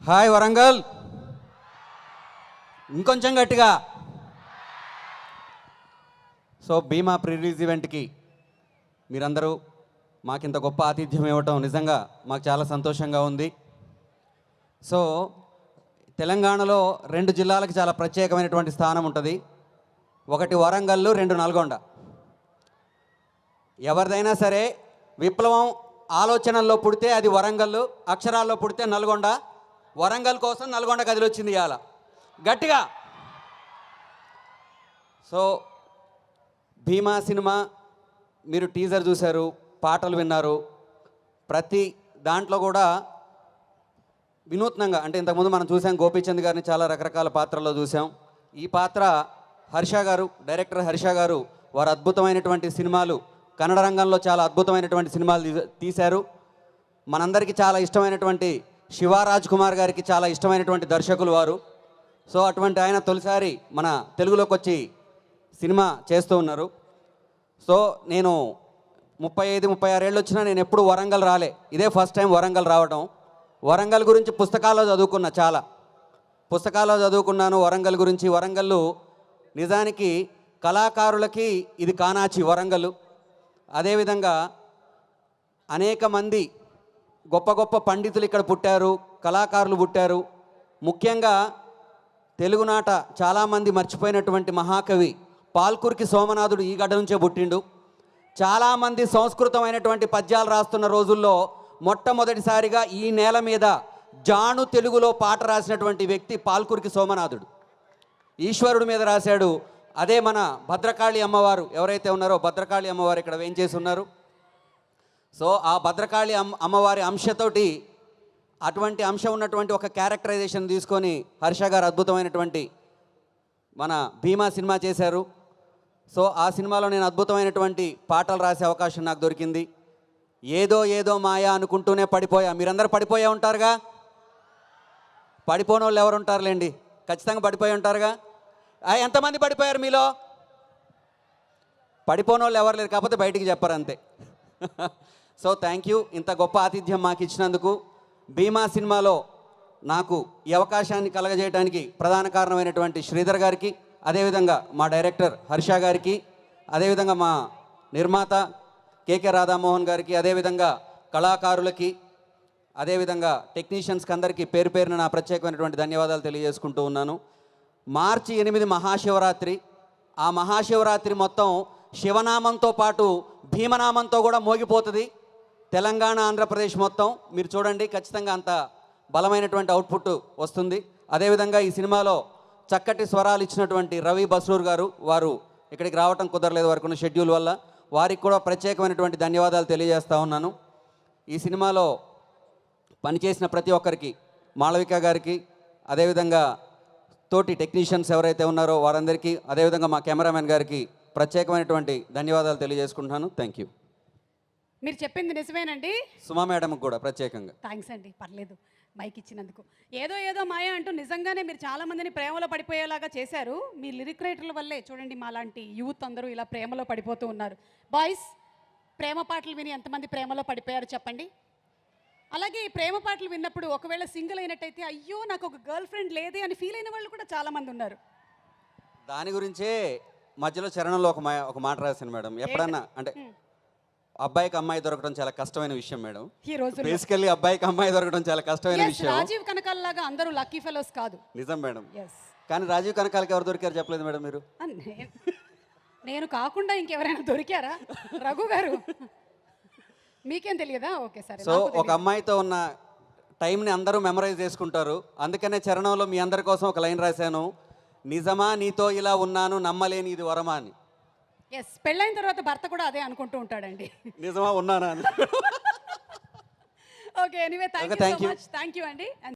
Hi Warangal, ఇంకొంచెం గట్టిగా. So భీమా pre release ఈవెంట్కి మీరందరూ మాకింత గొప్ప ఆతిథ్యం ఇవ్వటం నిజంగా మాకు చాలా సంతోషంగా ఉంది. సో తెలంగాణలో 2 జిల్లాలకు చాలా ప్రత్యేకమైనటువంటి స్థానం ఉంటుంది. ఒకటి వరంగల్, 2 నల్గొండ. ఎవరిదైనా సరే విప్లవం ఆలోచనల్లో పుడితే అది వరంగల్, అక్షరాల్లో పుడితే నల్గొండ. వరంగల్ కోసం నల్గొండ కదిలొచ్చింది ఇవాళ గట్టిగా. సో భీమా సినిమా మీరు టీజర్ చూశారు, పాటలు విన్నారు. ప్రతి దాంట్లో కూడా వినూత్నంగా, అంటే ఇంతకుముందు మనం చూసాం గోపీచంద్ గారిని చాలా రకరకాల పాత్రల్లో చూసాం. ఈ పాత్ర హర్ష గారు, డైరెక్టర్ హర్ష గారు, వారు అద్భుతమైనటువంటి సినిమాలు, కన్నడ రంగంలో చాలా అద్భుతమైనటువంటి సినిమాలు తీశారు. మనందరికీ చాలా ఇష్టమైనటువంటి శివరాజ్ కుమార్ గారికి చాలా ఇష్టమైనటువంటి దర్శకులు వారు. సో అటువంటి ఆయన తొలిసారి మన తెలుగులోకి వచ్చి సినిమా చేస్తూ ఉన్నారు. సో నేను 35-36 ఏళ్ళు వచ్చినా నేను ఎప్పుడు వరంగల్ రాలే, ఇదే ఫస్ట్ టైం వరంగల్ రావడం. వరంగల్ గురించి పుస్తకాల్లో చదువుకున్నా, చాలా పుస్తకాల్లో చదువుకున్నాను వరంగల్ గురించి. వరంగల్ నిజానికి కళాకారులకి ఇది కానాచి వరంగల్. అదేవిధంగా అనేక మంది గొప్ప గొప్ప పండితులు ఇక్కడ పుట్టారు, కళాకారులు పుట్టారు. ముఖ్యంగా తెలుగునాట చాలామంది మర్చిపోయినటువంటి మహాకవి పాల్కురికి సోమనాథుడు ఈ గడ్డ నుంచే పుట్టిండు. చాలామంది సంస్కృతమైనటువంటి పద్యాలు రాస్తున్న రోజుల్లో మొట్టమొదటిసారిగా ఈ నేల మీద జాను తెలుగులో పాట రాసినటువంటి వ్యక్తి పాల్కురికి సోమనాథుడు. ఈశ్వరుడి మీద రాశాడు. అదే మన భద్రకాళి అమ్మవారు ఎవరైతే ఉన్నారో, భద్రకాళి అమ్మవారు ఇక్కడ వేంచేసి ఉన్నారు. సో ఆ భద్రకాళి అమ్మవారి అంశతోటి, అటువంటి అంశం ఉన్నటువంటి ఒక క్యారెక్టరైజేషన్ తీసుకొని హర్ష గారు అద్భుతమైనటువంటి మన భీమా సినిమా చేశారు. సో ఆ సినిమాలో నేను అద్భుతమైనటువంటి పాటలు రాసే అవకాశం నాకు దొరికింది. ఏదో ఏదో మాయా అనుకుంటూనే పడిపోయా. మీరందరూ పడిపోయే ఉంటారుగా, పడిపోని వాళ్ళు ఎవరు ఉంటారులేండి, ఖచ్చితంగా పడిపోయి ఉంటారుగా. ఎంతమంది పడిపోయారు మీలో? పడిపోని వాళ్ళు ఎవరు లేరు, కాకపోతే బయటికి చెప్పరు అంతే. సో థ్యాంక్ యూ, ఇంత గొప్ప ఆతిథ్యం మాకు ఇచ్చినందుకు. భీమా సినిమాలో నాకు ఈ అవకాశాన్ని కలగజేయడానికి ప్రధాన కారణమైనటువంటి శ్రీధర్ గారికి, అదేవిధంగా మా డైరెక్టర్ హర్ష గారికి, అదేవిధంగా మా నిర్మాత కేకే రాధామోహన్ గారికి, అదేవిధంగా కళాకారులకి, అదేవిధంగా టెక్నీషియన్స్కి అందరికీ పేరు పేరున నా ప్రత్యేకమైనటువంటి ధన్యవాదాలు తెలియజేసుకుంటూ ఉన్నాను. మార్చి 8 మహాశివరాత్రి. ఆ మహాశివరాత్రి మొత్తం శివనామంతో పాటు భీమనామంతో కూడా మోగిపోతుంది తెలంగాణ, ఆంధ్రప్రదేశ్ మొత్తం. మీరు చూడండి, ఖచ్చితంగా అంత బలమైనటువంటి అవుట్పుట్ వస్తుంది. అదేవిధంగా ఈ సినిమాలో చక్కటి స్వరాలు ఇచ్చినటువంటి రవి బస్రూర్ గారు, వారు ఇక్కడికి రావటం కుదరలేదు వారికి ఉన్న షెడ్యూల్ వల్ల, వారికి కూడా ప్రత్యేకమైనటువంటి ధన్యవాదాలు తెలియజేస్తూ ఉన్నాను. ఈ సినిమాలో పనిచేసిన ప్రతి ఒక్కరికి, మాళవిక గారికి, అదేవిధంగా తోటి టెక్నీషియన్స్ ఎవరైతే ఉన్నారో వారందరికీ, అదేవిధంగా మా కెమెరామెన్ గారికి ప్రత్యేకమైనటువంటి ధన్యవాదాలు తెలియజేసుకుంటున్నాను. Thank you. మీరు చెప్పింది నిజమేనండి. సుమా మేడంకి కూడా ప్రత్యేకంగా థ్యాంక్స్ అండి, పర్లేదు మైక్ ఇచ్చినందుకు. ఏదో ఏదో మాయ అంటూ నిజంగానే మీరు చాలా మందిని ప్రేమలో పడిపోయేలాగా చేశారు. మీ లిరిక్ రైటర్ల వల్లే చూడండి మా లాంటి యూత్ అందరూ ఇలా ప్రేమలో పడిపోతూ ఉన్నారు. బాయ్స్, ప్రేమ పాటలు విని ఎంతమంది ప్రేమలో పడిపోయారు చెప్పండి. అలాగే ఈ ప్రేమ పాటలు విన్నప్పుడు ఒకవేళ సింగిల్ అయినట్టయితే అయ్యో నాకు ఒక గర్ల్ ఫ్రెండ్ లేదే అని ఫీల్ అయిన వాళ్ళు కూడా చాలామంది ఉన్నారు. దాని గురించే మధ్యలో చరణంలో ఒక మాట రాశాను మేడం. ఎప్పుడన్నా అంటే అబ్బాయికి అమ్మాయి దొరకడం చాలా కష్టమైన విషయం మేడం. ఈ రోజు బేసికల్లీ అబ్బాయికి అమ్మాయి దొరకడం చాలా కష్టమైన విషయం. రాజీవ్ కనకాల లాగా అందరూ లక్కీ ఫెలోస్ కాదు. నిజం మేడం. కానీ రాజీవ్ కనకాలకి ఎవరు దొరికారు చెప్పలేదు మేడం మీరు? నేను కాకుండా ఇంకెవరైనా దొరికారా? రఘు గారు మీకేం తెలియదా? ఓకే సరే. సో ఒక అమ్మాయితో ఉన్న టైంని అందరూ మెమరైజ్ చేసుకుంటారు. అందుకనే చరణంలో మీ అందరి కోసం ఒక లైన్ రాశాను, నిజమా నీతో ఇలా ఉన్నాను నమ్మలేని ఇది వరమా అని. ఎస్, పెళ్ళైన తర్వాత భర్త కూడా అదే అనుకుంటూ ఉంటాడండి, నిజమా ఉన్నానా అని. Okay, anyway thank you so much. Thank you అండి.